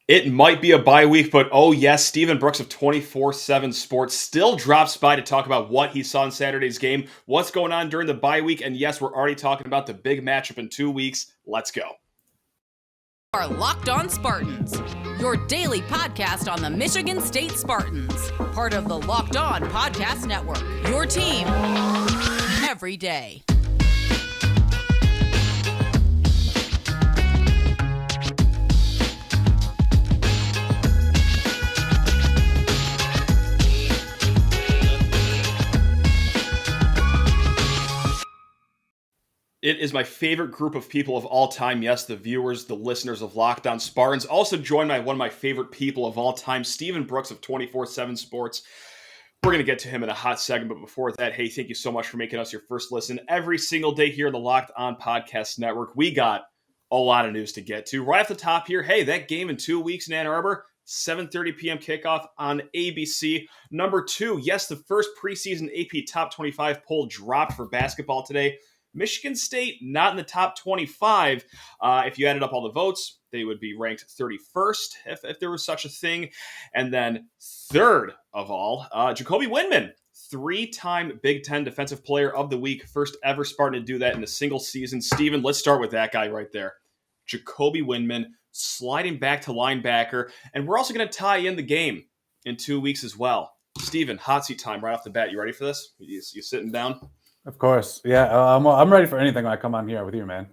It might be a bye week, but oh yes, Stephen Brooks of 24/7 Sports still drops by to talk about what he saw in Saturday's game, what's going on during the bye week, and yes, we're already talking about the big matchup in 2 weeks. Let's go. Are Locked On Spartans, your daily podcast on the Michigan State Spartans, part of the Locked On Podcast Network. Your team every day. It is my favorite group of people of all time. Yes, the viewers, the listeners of Locked On Spartans. Also joined by one of my favorite people of all time, Stephen Brooks of 24/7 Sports. We're going to get to him in a hot second, but before that, hey, thank you so much for making us your first listen every single day here in the Locked On Podcast Network. We got a lot of news to get to. Right off the top here, hey, that game in 2 weeks in Ann Arbor, 7:30 p.m. kickoff on ABC. Number 2, yes, the first preseason AP Top 25 poll dropped for basketball today. Michigan State not in the top 25. If you added up all the votes, they would be ranked 31st if there was such a thing. And then third of all, Jacoby Windmon, 3-time Big Ten Defensive Player of the Week. First ever Spartan to do that in a single season. Steven, let's start with that guy right there. Jacoby Windmon sliding back to linebacker. And we're also going to tie in the game in 2 weeks as well. Steven, hot seat time right off the bat. You ready for this? You sitting down? Of course. Yeah, I'm ready for anything when I come on here with you, man.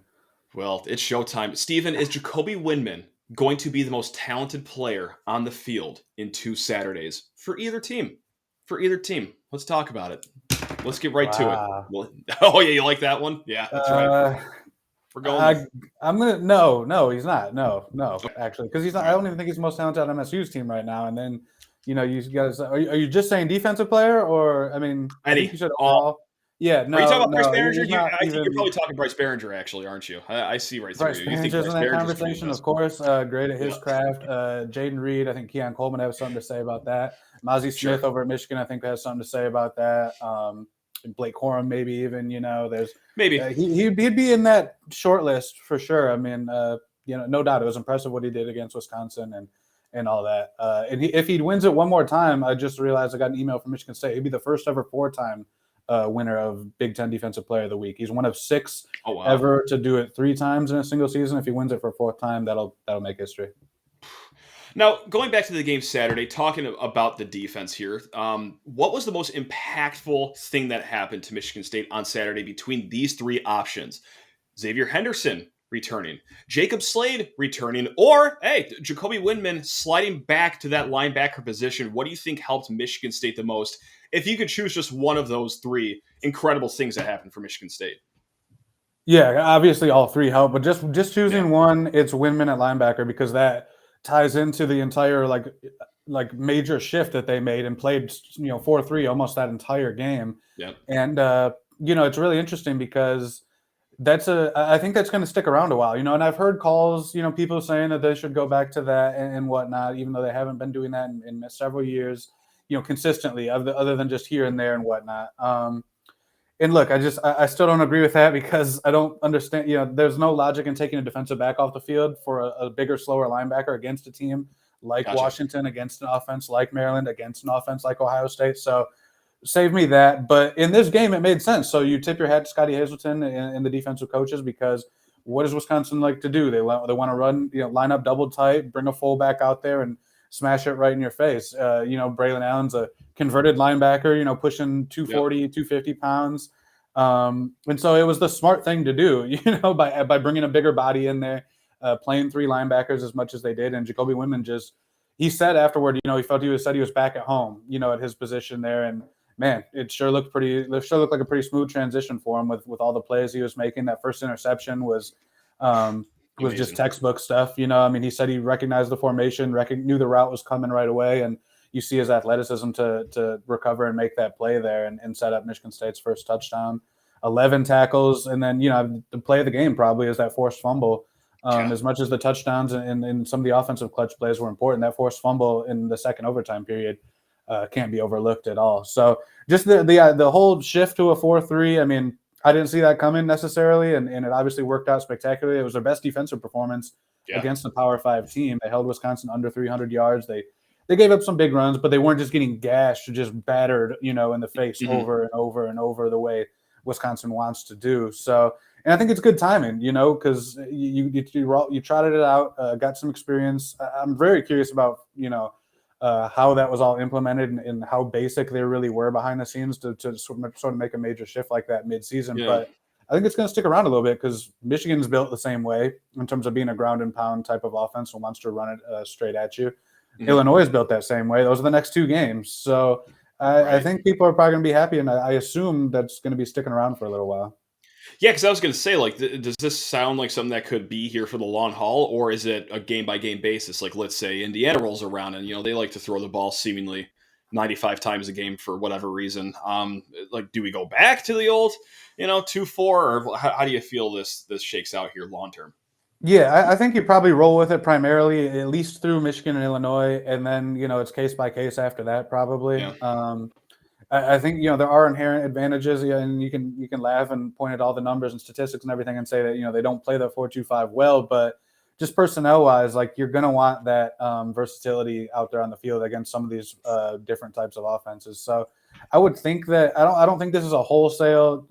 Well, it's showtime. Steven, is Jacoby Windmon going to be the most talented player on the field in 2 Saturdays for either team? Let's talk about it. Let's get right to it. Well, oh, yeah, you like that one? Yeah, that's right. We're going. I'm going to – no, he's not. No, actually, because he's not – I don't even think he's the most talented on MSU's team right now. And then, you guys – are you just saying defensive player or – I mean, I think you said all – yeah, no. Are you talking about Bryce Behringer? I think you're probably talking Bryce Behringer, actually, aren't you? I see right through you. You think Behringer's in that conversation, of course. Great at his craft. Jaden Reed, I think Keon Coleman has something to say about that. Mozzie Smith over at Michigan, I think, has something to say about that. Blake Corum, maybe even. There's maybe he'd be in that short list for sure. I mean, no doubt, it was impressive what he did against Wisconsin and all that. And if he wins it one more time, I just realized I got an email from Michigan State. He'd be the first ever 4-time winner of Big Ten Defensive Player of the Week. He's one of 6 ever to do it 3 times in a single season. If he wins it for a 4th time, that'll make history. Now, going back to the game Saturday, talking about the defense here, what was the most impactful thing that happened to Michigan State on Saturday between these 3 options? Xavier Henderson returning, Jacob Slade returning, or, hey, Jacoby Windmon sliding back to that linebacker position. What do you think helped Michigan State the most? If you could choose just one of those 3 incredible things that happened for Michigan State. Yeah, obviously all 3 help, but just choosing one, it's Windmon at linebacker because that ties into the entire like major shift that they made and played 4-3 almost that entire game. Yeah. And it's really interesting because I think that's going to stick around a while, and I've heard calls, people saying that they should go back to that and whatnot, even though they haven't been doing that in several years, consistently other than just here and there and whatnot. And look, I still don't agree with that because I don't understand, there's no logic in taking a defensive back off the field for a bigger, slower linebacker against a team like Washington, against an offense like Maryland, against an offense like Ohio State. So save me that. But in this game, it made sense. So you tip your hat to Scotty Hazelton and the defensive coaches because what does Wisconsin like to do? They want to run, line up double tight, bring a fullback out there and smash it right in your face. Braylon Allen's a converted linebacker, pushing 240, 250 pounds. And so it was the smart thing to do, by bringing a bigger body in there, playing 3 linebackers as much as they did. And Jacoby Windmon he said afterward, he felt he was back at home, at his position there. And man, it sure looked like a pretty smooth transition for him with all the plays he was making. That first interception was just textbook stuff. He said he recognized the formation, knew the route was coming right away. And you see his athleticism to recover and make that play there and set up Michigan State's first touchdown. 11 tackles. And then, the play of the game probably is that forced fumble. As much as the touchdowns and some of the offensive clutch plays were important, that forced fumble in the second overtime period can't be overlooked at all. So just the whole shift to a 4-3, I didn't see that coming necessarily, and it obviously worked out spectacularly. It was their best defensive performance Yeah. against the Power 5 team. They held Wisconsin under 300 yards. They gave up some big runs, but they weren't just getting gashed or just battered, in the face over and over and over the way Wisconsin wants to do. So, and I think it's good timing, because you trotted it out, got some experience. I'm very curious about, how that was all implemented and how basic they really were behind the scenes to sort of make a major shift like that midseason. Yeah. But I think it's going to stick around a little bit because Michigan's built the same way in terms of being a ground and pound type of offense who wants to run it straight at you. Illinois is built that same way. Those are the next two games. So I think people are probably going to be happy, and I assume that's going to be sticking around for a little while. Yeah, because I was going to say, like, does this sound like something that could be here for the long haul, or is it a game-by-game basis? Like, let's say Indiana rolls around and, they like to throw the ball seemingly 95 times a game for whatever reason. Like, do we go back to the old, 2-4, or how do you feel this shakes out here long-term? Yeah, I think you probably roll with it primarily, at least through Michigan and Illinois, and then, it's case by case after that, probably. Yeah. I think there are inherent advantages, and you can laugh and point at all the numbers and statistics and everything and say that they don't play the 4-2-5 well, but just personnel wise, like you're gonna want that versatility out there on the field against some of these different types of offenses. So I would think that I don't think this is a wholesale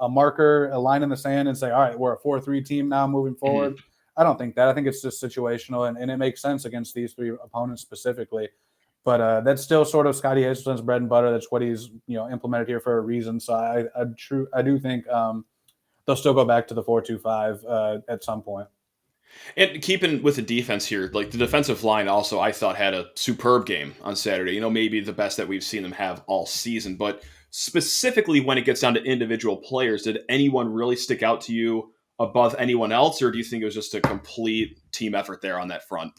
a marker, a line in the sand, and say, all right, we're a 4-3 team now moving forward. Mm-hmm. I don't think that. I think it's just situational, and it makes sense against these three opponents specifically. But that's still sort of Scotty Hazelton's bread and butter. That's what he's implemented here for a reason. So I do think they'll still go back to the 4-2-5 at some point. And keeping with the defense here, like the defensive line also, I thought had a superb game on Saturday. Maybe the best that we've seen them have all season. But specifically when it gets down to individual players, did anyone really stick out to you above anyone else, or do you think it was just a complete team effort there on that front?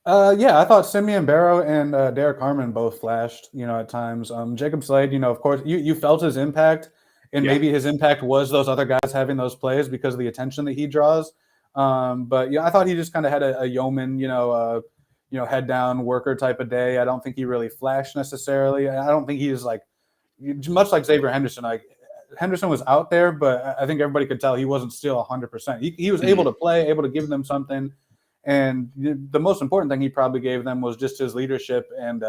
Yeah, I thought Simeon Barrow and Derek Harmon both flashed, at times. Jacob Slade, of course, you felt his impact, and maybe his impact was those other guys having those plays because of the attention that he draws. But I thought he just kind of had a yeoman, head down worker type of day. I don't think he really flashed necessarily. I don't think he's like much like Xavier Henderson. Like Henderson was out there, but I think everybody could tell he wasn't still 100%. He was able to play, able to give them something. And the most important thing he probably gave them was just his leadership and,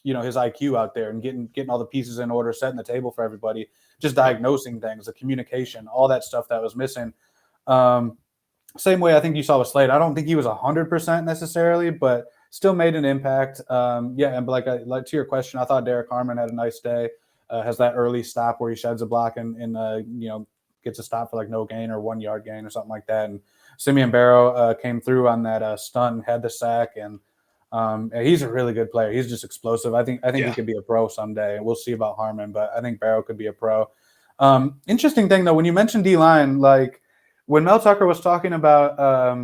his IQ out there and getting all the pieces in order, setting the table for everybody, just diagnosing things, the communication, all that stuff that was missing. Same way I think you saw with Slade. I don't think he was 100% necessarily, but still made an impact. And like to your question, I thought Derek Harmon had a nice day. Has that early stop where he sheds a block and gets a stop for like no gain or 1 yard gain or something like that. And Simeon Barrow came through on that stunt and had the sack, and he's a really good player. He's just explosive. I think he could be a pro someday. We'll see about Harmon, but I think Barrow could be a pro. Interesting thing though, when you mentioned D-line, like when Mel Tucker was talking about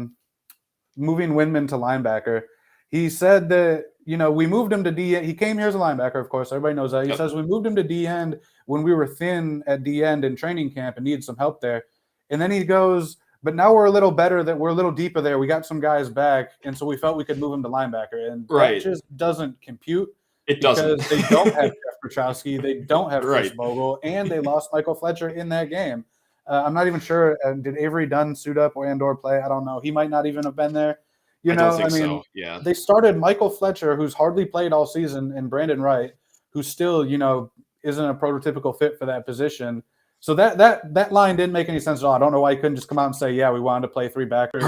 moving Windmon to linebacker, he said that we moved him to D. He came here as a linebacker, of course. Everybody knows that. He says we moved him to D end when we were thin at D end in training camp and needed some help there. And then he goes, but now we're a little better, that we're a little deeper there. We got some guys back, and so we felt we could move him to linebacker. And that just doesn't compute. It doesn't. Because they don't have Jeff Petrowski, they don't have Chris Vogel, and they lost Michael Fletcher in that game. I'm not even sure. Did Avery Dunn suit up or play? I don't know. He might not even have been there. I don't think so. Yeah. They started Michael Fletcher, who's hardly played all season, and Brandon Wright, who still, isn't a prototypical fit for that position. So that line didn't make any sense at all. I don't know why he couldn't just come out and say, yeah, we wanted to play three backers,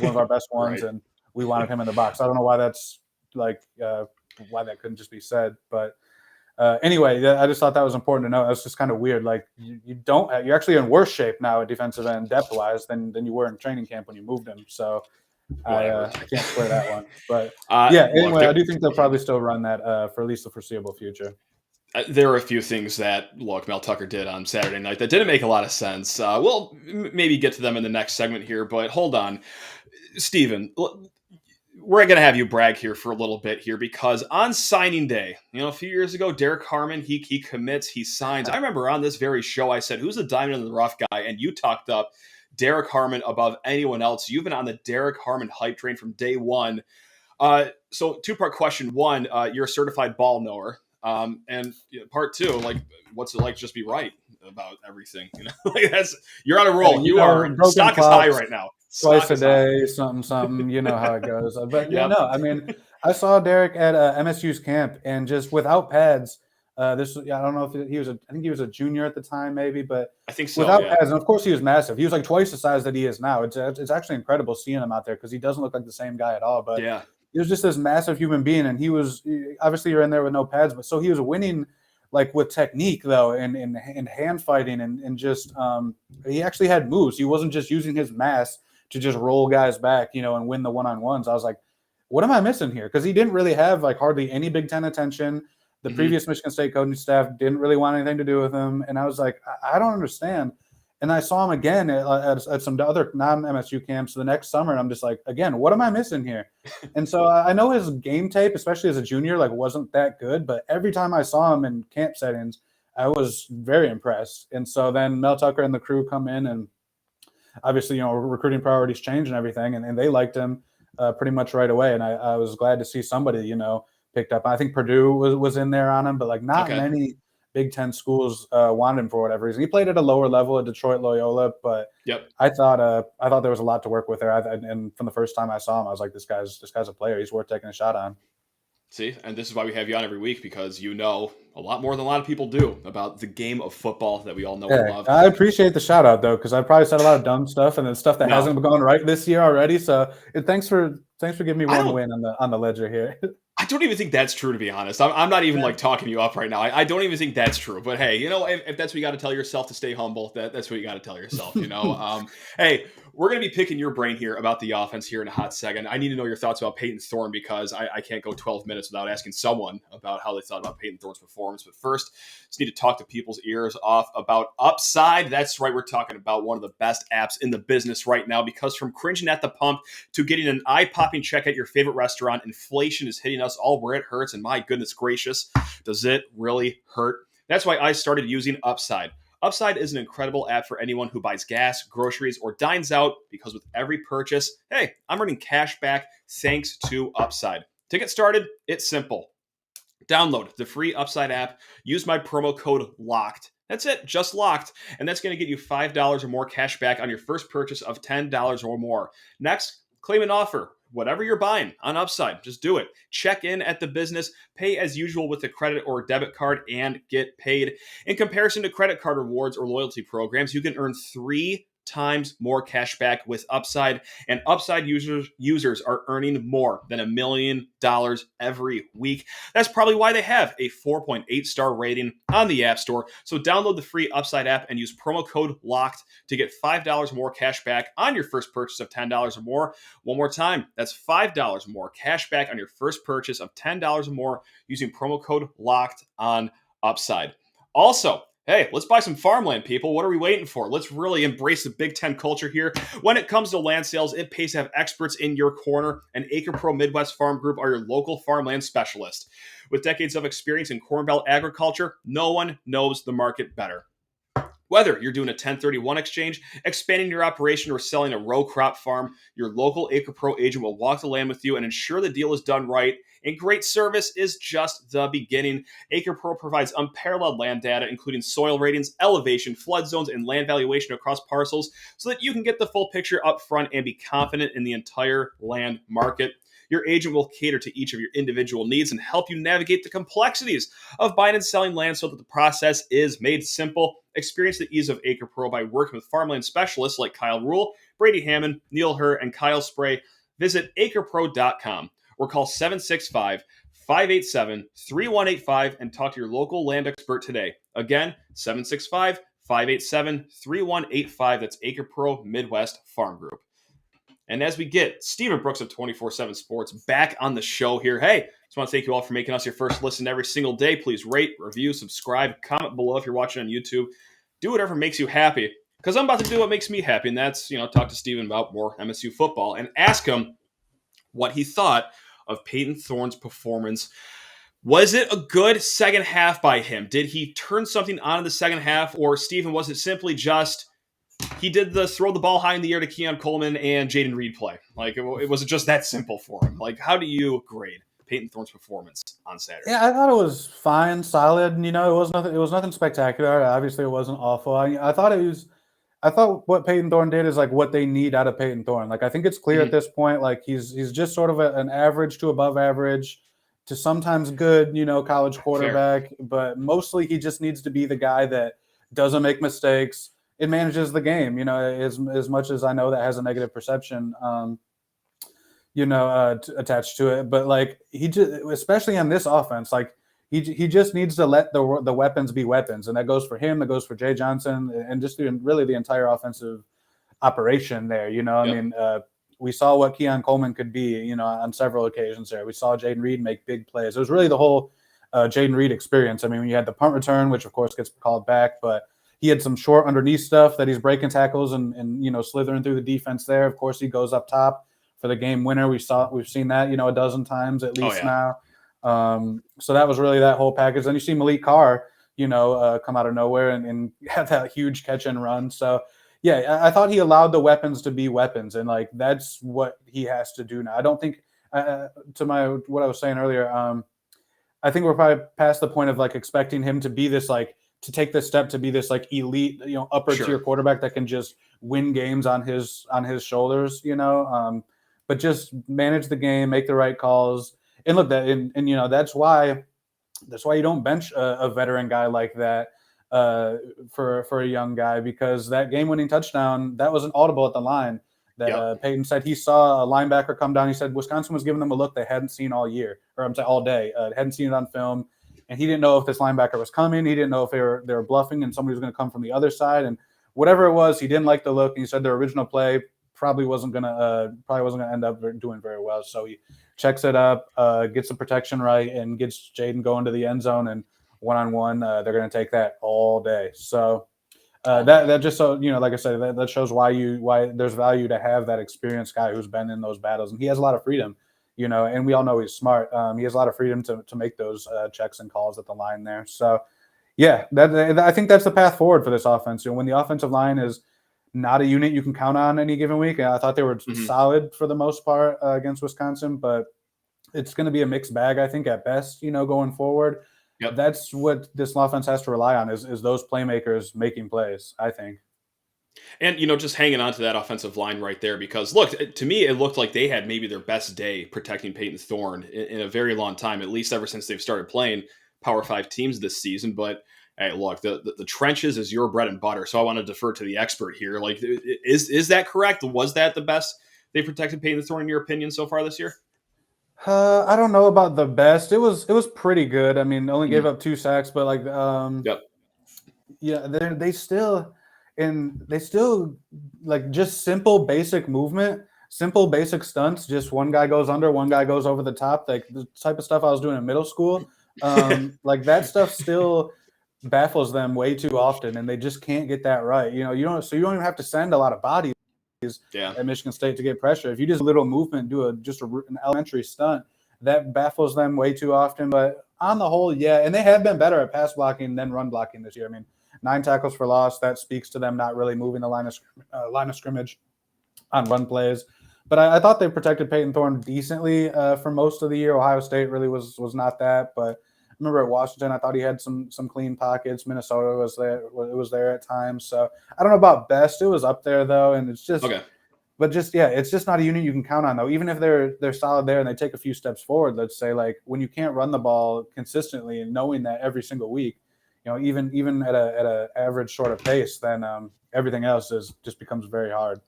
one of our best ones, and we wanted him in the box. I don't know why that's like why that couldn't just be said. But anyway, I just thought that was important to know. That's just kind of weird. Like you're actually in worse shape now at defensive end depth wise than you were in training camp when you moved him. So I can't square that one. But anyway, I do think they'll probably still run that for at least the foreseeable future. There are a few things that Mel Tucker did on Saturday night that didn't make a lot of sense. We'll maybe get to them in the next segment here, but hold on. Steven, we're going to have you brag here for a little bit here because on signing day, a few years ago, Derek Harmon, he commits, he signs. I remember on this very show, I said, who's the diamond in the rough guy? And you talked up Derek Harmon above anyone else. You've been on the Derek Harmon hype train from day one. So two-part question. One, you're a certified ball knower. And part two, like, what's it like to just be right about everything? Like you're on a roll. You are. broken Stock is high clocks right now. twice Stock a is high. day, something. You know how it goes. But yeah, Yep. no, I mean, I saw Derek at MSU's camp, and just without pads. I don't know if he was I think he was a junior at the time, maybe, but I think so. without Yeah. pads, and of course he was massive. He was like twice the size that he is now. It's actually incredible seeing him out there because he doesn't look like the same guy at all. But Yeah. he was just this massive human being, and he was obviously you're in there with no pads, but so he was winning like with technique though, and hand fighting, and just he actually had moves. He wasn't just using his mass to just roll guys back, and win the one-on-ones. I was like, what am I missing here? Because he didn't really have like hardly any Big Ten attention. The previous Michigan State coaching staff didn't really want anything to do with him, and I was like, I don't understand. And I saw him again at some other non-MSU camps the next summer, and I'm just like, again, what am I missing here? And so I know his game tape, especially as a junior, like wasn't that good, but every time I saw him in camp settings, I was very impressed. And so then Mel Tucker and the crew come in, and obviously, recruiting priorities change and everything, and they liked him pretty much right away. And I was glad to see somebody, picked up. I think Purdue was in there on him, but like not many Big Ten schools wanted him for whatever reason. He played at a lower level at Detroit Loyola, but I thought there was a lot to work with there. And from the first time I saw him, I was like, this guy's a player. He's worth taking a shot on. See, and this is why we have you on every week, because you know a lot more than a lot of people do about the game of football that we all know and love. I appreciate the shout out though, because I probably said a lot of dumb stuff and then stuff that hasn't gone right this year already. So thanks for giving me one win on the ledger here. I don't even think that's true, to be honest. I'm not even like talking you up right now. I don't even think that's true. But hey, if that's what you got to tell yourself to stay humble, that's what you got to tell yourself. Hey, we're going to be picking your brain here about the offense here in a hot second. I need to know your thoughts about Payton Thorne, because I can't go 12 minutes without asking someone about how they thought about Payton Thorne's performance. But first, just need to talk to people's ears off about Upside. That's right. We're talking about one of the best apps in the business right now, because from cringing at the pump to getting an eye-popping check at your favorite restaurant, inflation is hitting us all where it hurts. And my goodness gracious, does it really hurt? That's why I started using Upside. Upside is an incredible app for anyone who buys gas, groceries, or dines out, because with every purchase, hey, I'm earning cash back thanks to Upside. To get started, it's simple. Download the free Upside app, use my promo code LOCKED. That's it, just locked. And that's going to get you $5 or more cash back on your first purchase of $10 or more. Next, claim an offer. Whatever you're buying on Upside, just do it. Check in at the business, pay as usual with a credit or debit card, and get paid. In comparison to credit card rewards or loyalty programs, you can earn 3 times more cash back with Upside, and Upside users are earning more than $1 million every week. That's probably why they have a 4.8 star rating on the App Store. So download the free Upside app and use promo code LOCKED to get $5 more cash back on your first purchase of $10 or more. One more time, that's $5 more cash back on your first purchase of $10 or more using promo code LOCKED on Upside. Also, hey, let's buy some farmland, people. What are we waiting for? Let's really embrace the Big Ten culture here. When it comes to land sales, it pays to have experts in your corner, and Acre Pro Midwest Farm Group are your local farmland specialist. With decades of experience in Corn Belt agriculture, no one knows the market better. Whether you're doing a 1031 exchange, expanding your operation, or selling a row crop farm, your local Acre Pro agent will walk the land with you and ensure the deal is done right. And great service is just the beginning. Acre Pro provides unparalleled land data, including soil ratings, elevation, flood zones, and land valuation across parcels, so that you can get the full picture up front and be confident in the entire land market. Your agent will cater to each of your individual needs and help you navigate the complexities of buying and selling land so that the process is made simple. Experience the ease of Acre Pro by working with farmland specialists like Kyle Rule, Brady Hammond, Neil Herr, and Kyle Spray. Visit acrepro.com or call 765-587-3185 and talk to your local land expert today. Again, 765-587-3185. That's Acre Pro Midwest Farm Group. And as we get Stephen Brooks of 24/7 Sports back on the show here, hey, just want to thank you all for making us your first listen every single day. Please rate, review, subscribe, comment below if you're watching on YouTube. Do whatever makes you happy, because I'm about to do what makes me happy, and that's, talk to Stephen about more MSU football and ask him what he thought of Payton Thorne's performance. Was it a good second half by him? Did he turn something on in the second half, or Stephen, was it simply just he did the throw the ball high in the air to Keon Coleman and Jaden Reed play? Like, it was just that simple for him. Like, how do you grade Payton Thorne's performance on Saturday? Yeah, I thought it was fine, solid. You know, it was nothing. It was nothing spectacular. Obviously, it wasn't awful. I thought it was. I thought what Payton Thorne did is like what they need out of Payton Thorne. Like I think it's clear at this point. Like he's just sort of an average to above average to sometimes good, you know, college quarterback. But mostly he just needs to be the guy that doesn't make mistakes. It manages the game. You know, as much as I know that has a negative perception. Attached to it. But like he just, especially on this offense, like he just needs to let the weapons be weapons, and that goes for him, that goes for Jay Johnson, and just really the entire offensive operation there. You know, I mean, we saw what Keon Coleman could be, you know, on several occasions there. We saw Jaden Reed make big plays. It was really the whole Jaden Reed experience. I mean, when you had the punt return, which of course gets called back, but he had some short underneath stuff that he's breaking tackles and you know, slithering through the defense there. Of course, he goes up top for the game winner. We've seen that, you know, a dozen times at least now. So that was really that whole package. Then you see Malik Carr, you know, come out of nowhere and have that huge catch and run. So yeah, I thought he allowed the weapons to be weapons, and like that's what he has to do now. I don't think what I was saying earlier. I think we're probably past the point of like expecting him to be this like to take this step to be this like elite, you know, upper tier quarterback that can just win games on his shoulders, you know. But just manage the game, make the right calls, and look that, and you know that's why you don't bench a veteran guy like that for a young guy, because that game-winning touchdown, that was an audible at the line that Payton said he saw a linebacker come down. He said Wisconsin was giving them a look they hadn't seen all year, or I'm saying all day, hadn't seen it on film, and he didn't know if this linebacker was coming. He didn't know if they were bluffing and somebody was going to come from the other side, and whatever it was, he didn't like the look. And he said their original play probably wasn't gonna end up doing very well. So he checks it up, gets the protection right, and gets Jaden going to the end zone. And one-on-one, they're gonna take that all day. So that just, so you know, like I said, that shows why there's value to have that experienced guy who's been in those battles, and he has a lot of freedom, you know. And we all know he's smart. He has a lot of freedom to make those checks and calls at the line there. So yeah, I think that's the path forward for this offense. You know, when the offensive line is not a unit you can count on any given week. I thought they were solid for the most part against Wisconsin, but it's going to be a mixed bag, I think, at best, you know, going forward. Yep. That's what this offense has to rely on is those playmakers making plays, I think. And, you know, just hanging on to that offensive line right there, because look, to me, it looked like they had maybe their best day protecting Payton Thorne in a very long time, at least ever since they've started playing Power 5 teams this season. But hey, look, the trenches is your bread and butter. So I want to defer to the expert here. Like, is that correct? Was that the best they protected Payton Thorne in your opinion so far this year? I don't know about the best. It was pretty good. I mean, only gave up 2 sacks, but like, yeah, they still like just simple basic movement, simple basic stunts. Just one guy goes under, one guy goes over the top. Like the type of stuff I was doing in middle school. Like that stuff still baffles them way too often, and they just can't get that right. You know, you don't even have to send a lot of bodies at Michigan State to get pressure. If you just a little movement, do an elementary stunt, that baffles them way too often. But on the whole, yeah, and they have been better at pass blocking than run blocking this year. I mean, 9 tackles for loss, that speaks to them not really moving the line of scrimmage on run plays. But I thought they protected Payton Thorne decently for most of the year. Ohio State really was not that, but I remember at Washington, I thought he had some clean pockets. Minnesota was there; it was there at times. So I don't know about best. It was up there though, and it's just okay. But just it's just not a unit you can count on though. Even if they're solid there and they take a few steps forward, let's say like when you can't run the ball consistently and knowing that every single week, you know, even at a average sort of pace, then everything else just becomes very hard.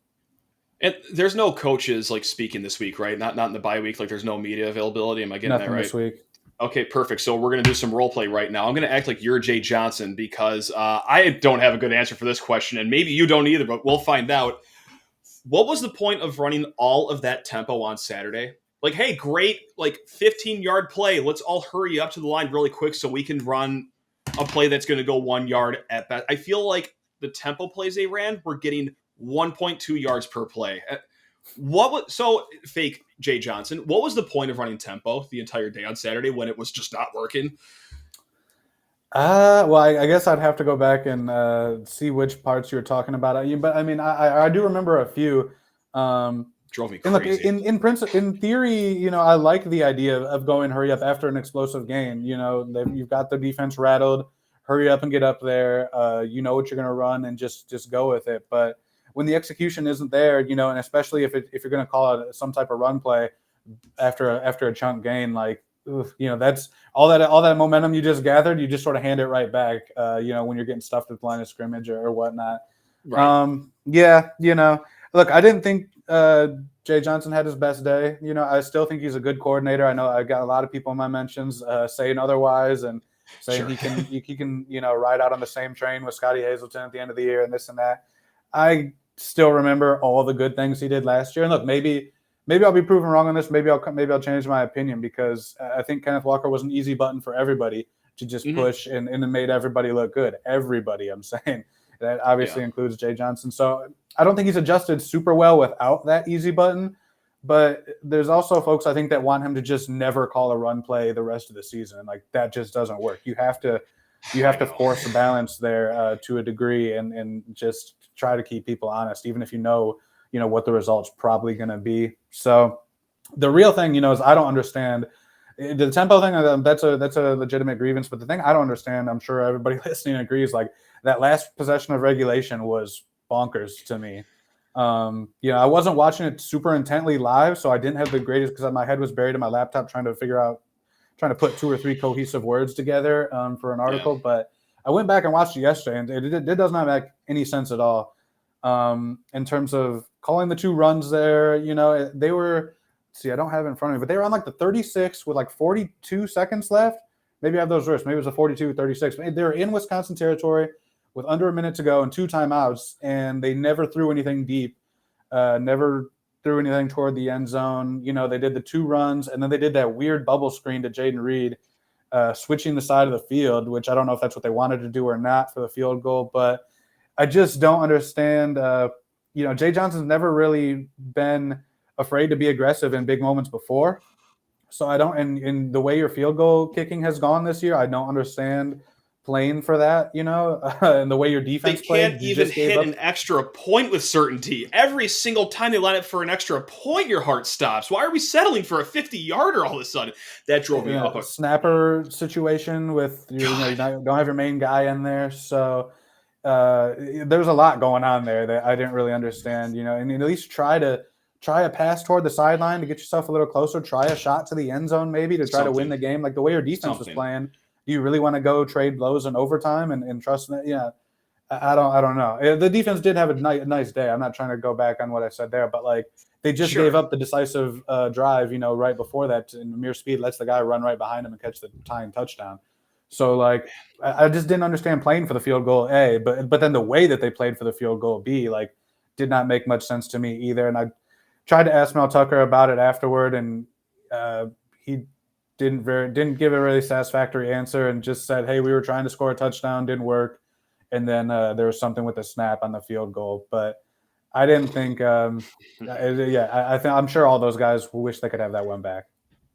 And there's no coaches like speaking this week, right? Not in the bye week. Like there's no media availability. Am I getting Nothing that right? This week. Okay, perfect. So we're going to do some role play right now. I'm going to act like you're Jay Johnson because I don't have a good answer for this question, and maybe you don't either, but we'll find out. What was the point of running all of that tempo on Saturday? Like, hey, great, like 15-yard play. Let's all hurry up to the line really quick so we can run a play that's going to go 1 yard at best. I feel like the tempo plays they ran were getting 1.2 yards per play. So fake Jay Johnson, what was the point of running tempo the entire day on Saturday when it was just not working? Well, I guess I'd have to go back and see which parts you were talking about. But I mean, I do remember a few. Drove me And look, crazy. in theory, I like the idea of going hurry up after an explosive game. You've got the defense rattled, hurry up and get up there. You know what you're going to run and just go with it. But when the execution isn't there, and especially if you're going to call it some type of run play after a chunk gain, like that's all that momentum you just gathered, you just sort of hand it right back. When you're getting stuffed with line of scrimmage or whatnot. Right. Look, I didn't think Jay Johnson had his best day. I still think he's a good coordinator. I know I've got a lot of people in my mentions saying otherwise and saying Sure. he can ride out on the same train with Scotty Hazelton at the end of the year and this and that. I still remember all the good things he did last year. And look, maybe I'll be proven wrong on this. Maybe I'll change my opinion because I think Kenneth Walker was an easy button for everybody to just push and it made everybody look good. Everybody, I'm saying. That obviously includes Jay Johnson. So I don't think he's adjusted super well without that easy button. But there's also folks I think that want him to just never call a run play the rest of the season. Like that just doesn't work. You have to force a balance there to a degree and just try to keep people honest, even if you know what the result's probably going to be. So the real thing, is I don't understand the tempo thing. That's a legitimate grievance. But the thing I don't understand, I'm sure everybody listening agrees, like that last possession of regulation was bonkers to me. I wasn't watching it super intently live, so I didn't have the greatest because my head was buried in my laptop trying to put 2 or 3 cohesive words together for an article. Yeah. But I went back and watched it yesterday, and it does not make any sense at all in terms of calling the 2 runs there. They were. See, I don't have it in front of me, but they were on like the 36 with like 42 seconds left. Maybe I have those risks. Maybe it was a 42, 36. They were in Wisconsin territory with under a minute to go and 2 timeouts, and they never threw anything deep, never threw anything toward the end zone. They did the 2 runs, and then they did that weird bubble screen to Jaden Reed, switching the side of the field, which I don't know if that's what they wanted to do or not for the field goal, but I just don't understand. Jay Johnson's never really been afraid to be aggressive in big moments before. So I don't, and the way your field goal kicking has gone this year, I don't understand playing for that, and the way your defense They can't played. You even just gave hit up an extra point with certainty. Every single time they line up for an extra point, your heart stops. Why are we settling for a 50-yarder all of a sudden? That drove me up. a snapper situation with you don't have your main guy in there. So there's a lot going on there that I didn't really understand, and at least try a pass toward the sideline to get yourself a little closer. Try a shot to the end zone maybe to try to win the game. Like the way your defense was playing, do you really want to go trade blows in overtime and trust that? Yeah, I don't know. The defense did have a nice day. I'm not trying to go back on what I said there, but like they just gave up the decisive drive, right before that, and mere speed lets the guy run right behind him and catch the tying touchdown. So like I just didn't understand playing for the field goal A, but then the way that they played for the field goal B, like did not make much sense to me either. And I tried to ask Mel Tucker about it afterward, and he didn't give a really satisfactory answer and just said, "Hey, we were trying to score a touchdown, didn't work." And then there was something with the snap on the field goal, but I didn't think. I think I'm sure all those guys wish they could have that one back.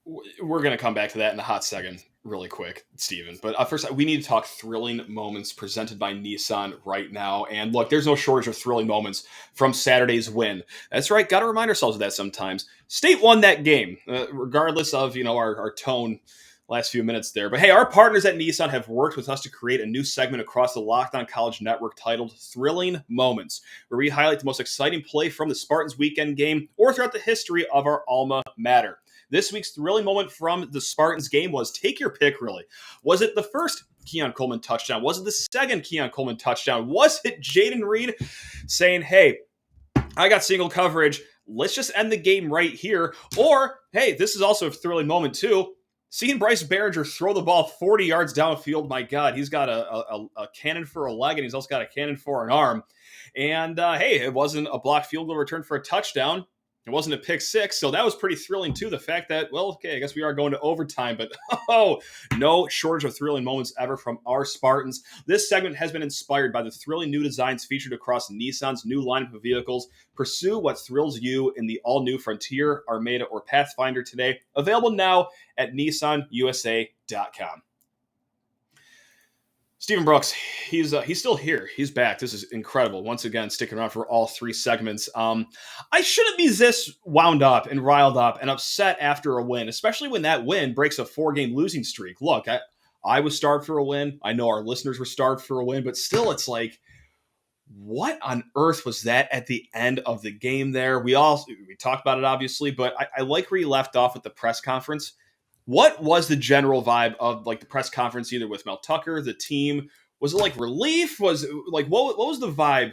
We're going to come back to that in a hot second really quick, Steven. But first, we need to talk thrilling moments presented by Nissan right now. And look, there's no shortage of thrilling moments from Saturday's win. That's right. Got to remind ourselves of that sometimes. State won that game, regardless of, our tone last few minutes there. But hey, our partners at Nissan have worked with us to create a new segment across the Locked On College Network titled Thrilling Moments, where we highlight the most exciting play from the Spartans weekend game or throughout the history of our alma mater. This week's thrilling moment from the Spartans game was, take your pick, really. Was it the first Keon Coleman touchdown? Was it the second Keon Coleman touchdown? Was it Jaden Reed saying, hey, I got single coverage, let's just end the game right here? Or, hey, this is also a thrilling moment too. Seeing Bryce Behringer throw the ball 40 yards downfield, my God, he's got a cannon for a leg, and he's also got a cannon for an arm. And, hey, it wasn't a blocked field goal return for a touchdown. It wasn't a pick six, so that was pretty thrilling, too. The fact that, well, okay, I guess we are going to overtime, but no shortage of thrilling moments ever from our Spartans. This segment has been inspired by the thrilling new designs featured across Nissan's new lineup of vehicles. Pursue what thrills you in the all-new Frontier, Armada, or Pathfinder today. Available now at nissanusa.com. Stephen Brooks, he's still here. He's back. This is incredible. Once again, sticking around for all 3 segments. I shouldn't be this wound up and riled up and upset after a win, especially when that win breaks a 4-game losing streak. Look, I was starved for a win. I know our listeners were starved for a win, but still, it's like, what on earth was that at the end of the game there? We talked about it, obviously, but I like where you left off with the press conference. What was the general vibe of like the press conference, either with Mel Tucker, the team? Was it like relief? Was it like what was the vibe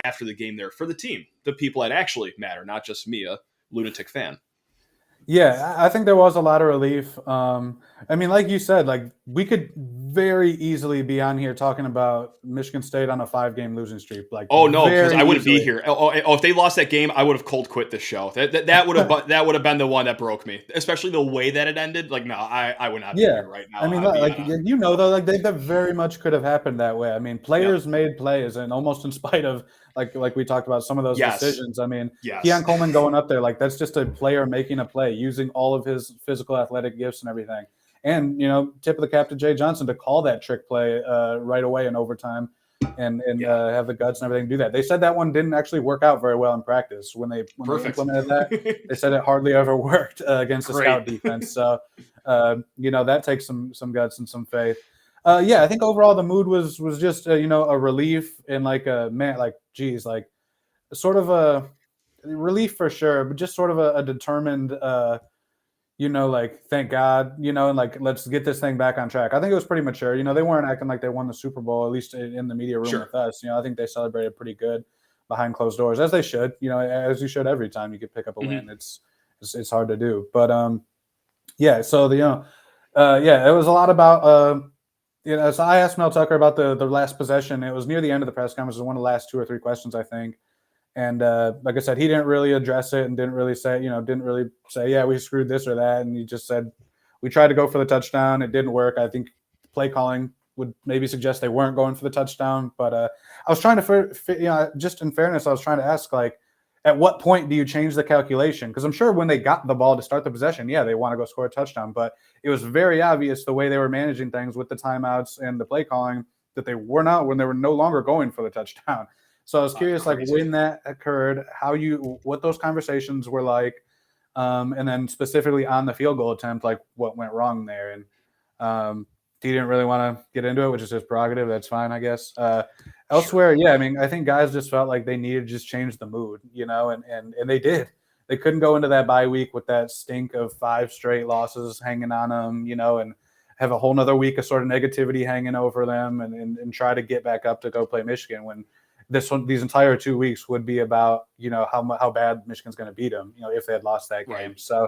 after the game there for the team, the people that actually matter, not just me, a lunatic fan? Yeah, I think there was a lot of relief. I mean, like you said, like we could very easily be on here talking about Michigan State on a 5-game losing streak. Like, oh no, because I wouldn't easily. be here. If they lost that game, I would have cold quit the show. That would have been the one that broke me, especially the way that it ended. Like, no, I would not be here right now. I mean, though, like that very much could have happened that way. I mean, players made plays, and almost in spite of like we talked about some of those decisions. I mean, Keon Coleman going up there, like that's just a player making a play, using all of his physical athletic gifts and everything. And tip of the cap to Jay Johnson to call that trick play right away in overtime, and have the guts and everything to do that. They said that one didn't actually work out very well in practice when they implemented that. They said it hardly ever worked against the scout defense. So that takes some guts and some faith. I think overall the mood was just a relief and like a man, like geez, like sort of a relief for sure, but just sort of a determined like thank God, and like let's get this thing back on track. I think it was pretty mature. They weren't acting like they won the Super Bowl, at least in the media room with us. I think they celebrated pretty good behind closed doors, as they should. As you should every time you could pick up a win. It's hard to do, but so it was a lot about so I asked Mel Tucker about the last possession. It was near the end of the press conference. It was one of the last 2 or 3 questions, I think. And like I said, he didn't really address it and didn't really say, yeah, we screwed this or that. And he just said, we tried to go for the touchdown. It didn't work. I think play calling would maybe suggest they weren't going for the touchdown. But I was trying to, just in fairness, I was trying to ask, like, at what point do you change the calculation? Because I'm sure when they got the ball to start the possession, they want to go score a touchdown. But it was very obvious the way they were managing things with the timeouts and the play calling that they were no longer going for the touchdown. So I was curious, like when that occurred, what those conversations were like, and then specifically on the field goal attempt, like what went wrong there. And he didn't really want to get into it, which is his prerogative. That's fine, I guess. Elsewhere, I mean, I think guys just felt like they needed to just change the mood, and they did. They couldn't go into that bye week with that stink of 5 straight losses hanging on them, and have a whole nother week of sort of negativity hanging over them and try to get back up to go play Michigan when these entire 2 weeks would be about, how bad Michigan's going to beat them, if they had lost that game. Right. So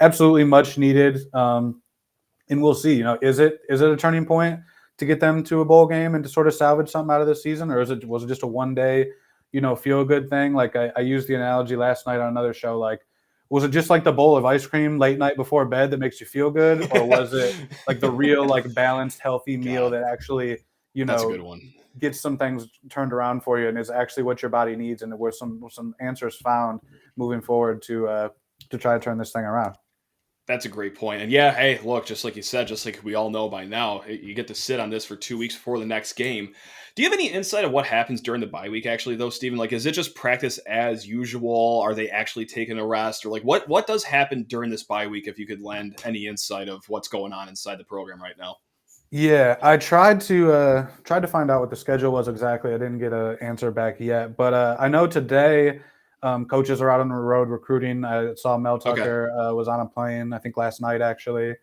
absolutely much needed. And we'll see, is it a turning point to get them to a bowl game and to sort of salvage something out of this season? Or was it just a one-day, feel good thing? Like I used the analogy last night on another show, like, was it just like the bowl of ice cream late night before bed that makes you feel good? Or was it like the real, like balanced, healthy meal that actually, That's a good one. Gets some things turned around for you and is actually what your body needs, and there were some answers found moving forward to try to turn this thing around. That's a great point. And hey, look, just like you said, just like we all know by now, you get to sit on this for 2 weeks before the next game. Do you have any insight of what happens during the bye week, actually, though, Stephen? Like, is it just practice as usual? Are they actually taking a rest? Or like what does happen during this bye week, if you could lend any insight of what's going on inside the program right now? Yeah, I tried to find out what the schedule was exactly. I didn't get an answer back yet, but I know today coaches are out on the road recruiting. I saw Mel Tucker was on a plane, I think last night actually.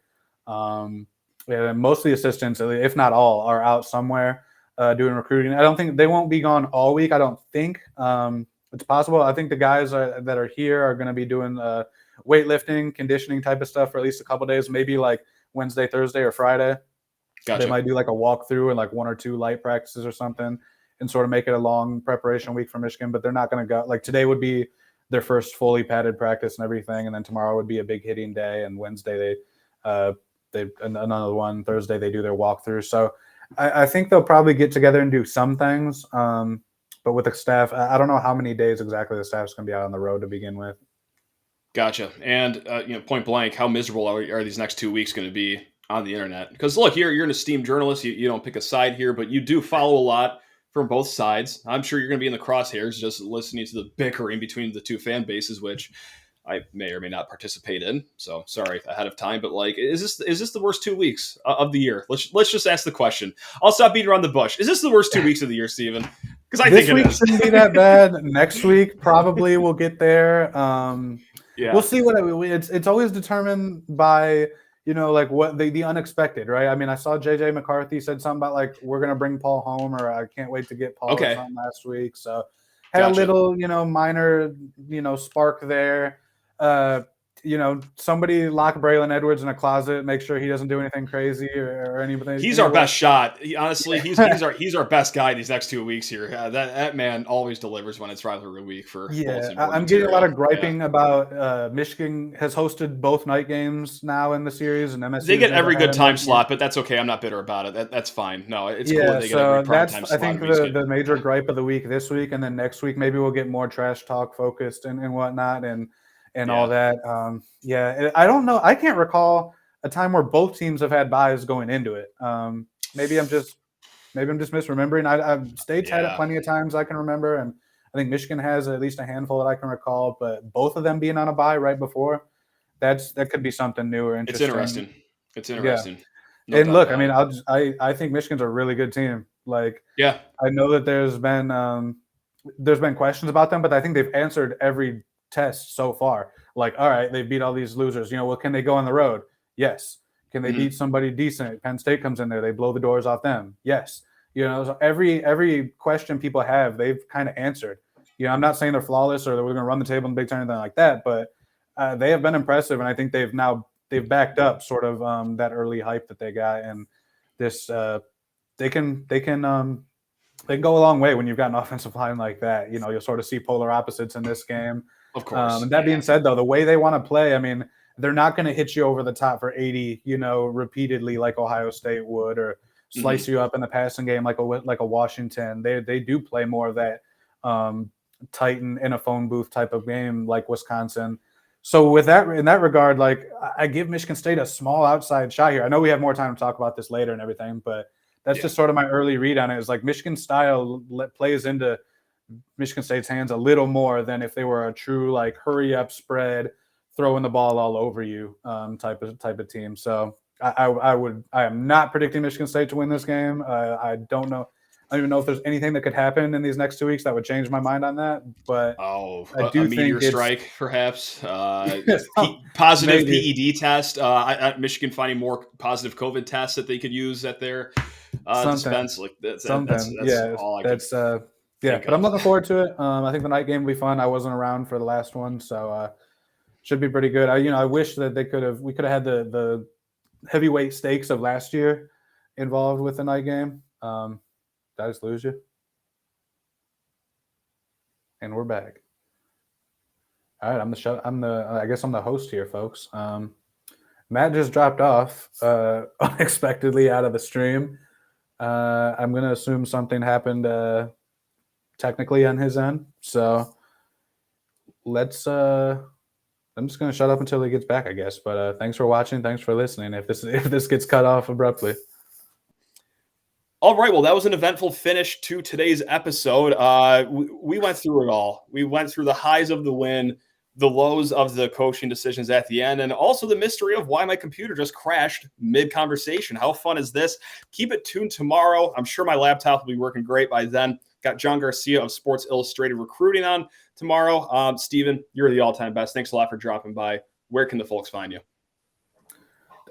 Most of the assistants, if not all, are out somewhere doing recruiting. I don't think they won't be gone all week. I don't think it's possible. I think the guys that are here are going to be doing weightlifting, conditioning type of stuff for at least a couple of days, maybe like Wednesday, Thursday, or Friday. Gotcha. They might do like a walkthrough and like 1 or 2 light practices or something and sort of make it a long preparation week for Michigan, but they're not going to go. Like today would be their first fully padded practice and everything, and then tomorrow would be a big hitting day, and Wednesday they another one. Thursday they do their walkthrough. So I think they'll probably get together and do some things, but with the staff, I don't know how many days exactly the staff's going to be out on the road to begin with. Gotcha. And point blank, how miserable are these next 2 weeks going to be on the internet. Because look, you're an esteemed journalist. You don't pick a side here, but you do follow a lot from both sides. I'm sure you're going to be in the crosshairs just listening to the bickering between the two fan bases, which I may or may not participate in. So sorry ahead of time, but like, is this the worst 2 weeks of the year? Let's just ask the question. I'll stop beating around the bush. Is this the worst 2 weeks of the year, Steven? Because I think this week it is. shouldn't be that bad. Next week probably we'll get there. Yeah. We'll see it's always determined by, like what the unexpected, right? I mean, I saw JJ McCarthy said something about like we're gonna bring Paul home, or I can't wait to get Paul or something last week. So had a little, minor, spark there. Somebody lock Braylon Edwards in a closet, make sure he doesn't do anything crazy or anything. He's our best shot. Honestly, he's our best guy these next 2 weeks here. That man always delivers when it's rivalry week for. Yeah, I'm getting a lot of griping about Michigan has hosted both night games now in the series, and MSU. They get every good time slot, but that's okay. I'm not bitter about it. That's fine. No, it's cool that they get every prime time slot. I think the major gripe of the week this week, and then next week maybe we'll get more trash talk focused and whatnot and all that. I don't know. I can't recall a time where both teams have had buys going into it. Maybe I'm just misremembering. State's had it plenty of times I can remember, and I think Michigan has at least a handful that I can recall. But both of them being on a buy right before, that could be something new or interesting. It's interesting. No and look, I mean, I think Michigan's a really good team. Like, I know that there's been questions about them, but I think they've answered every test so far. Like, all right, they beat all these losers. Well, can they go on the road? Yes. Can they beat somebody decent? Penn State comes in there, they blow the doors off them. Yes. So every question people have, they've kind of answered. I'm not saying they're flawless or that we're going to run the table in the Big Ten or anything like that, but they have been impressive, and I think they've backed up sort of that early hype that they got, and this they can go a long way when you've got an offensive line like that. You'll sort of see polar opposites in this game. Of course. And that being said, though, the way they want to play, I mean, they're not going to hit you over the top for 80, repeatedly like Ohio State would, or slice you up in the passing game like a Washington. They do play more of that Titan in a phone booth type of game like Wisconsin. So in that regard, like I give Michigan State a small outside shot here. I know we have more time to talk about this later and everything, but that's just sort of my early read on it. Is like Michigan style plays into Michigan State's hands a little more than if they were a true like hurry up spread, throwing the ball all over you type of team. So I am not predicting Michigan State to win this game. I don't know. I don't even know if there's anything that could happen in these next 2 weeks that would change my mind on that. But I do think meteor strike, perhaps. Positive PED test. Michigan finding more positive COVID tests that they could use at their dispense. Like that's all I can. But I'm looking forward to it. I think the night game will be fun. I wasn't around for the last one, so should be pretty good. I wish that we could have had the heavyweight stakes of last year involved with the night game. Did I just lose you? And we're back. All right, I guess I'm the host here, folks. Matt just dropped off unexpectedly out of the stream. I'm gonna assume something happened technically on his end. So I'm just going to shut up until he gets back, I guess. But thanks for watching. Thanks for listening. If this gets cut off abruptly. All right. Well, that was an eventful finish to today's episode. We went through it all. We went through the highs of the win, the lows of the coaching decisions at the end, and also the mystery of why my computer just crashed mid-conversation. How fun is this? Keep it tuned tomorrow. I'm sure my laptop will be working great by then. Got John Garcia of Sports Illustrated Recruiting on tomorrow. Steven, you're the all-time best. Thanks a lot for dropping by. Where can the folks find you?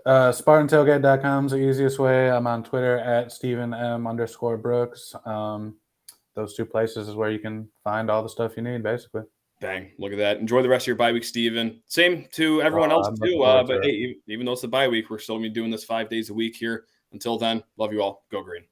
SpartanTailgate.com is the easiest way. I'm on Twitter at StephenM_Brooks. Those two places is where you can find all the stuff you need, basically. Dang, look at that. Enjoy the rest of your bye week, Steven. Same to everyone else, too. But hey, even though it's the bye week, we're still going to be doing this 5 days a week here. Until then, love you all. Go Green.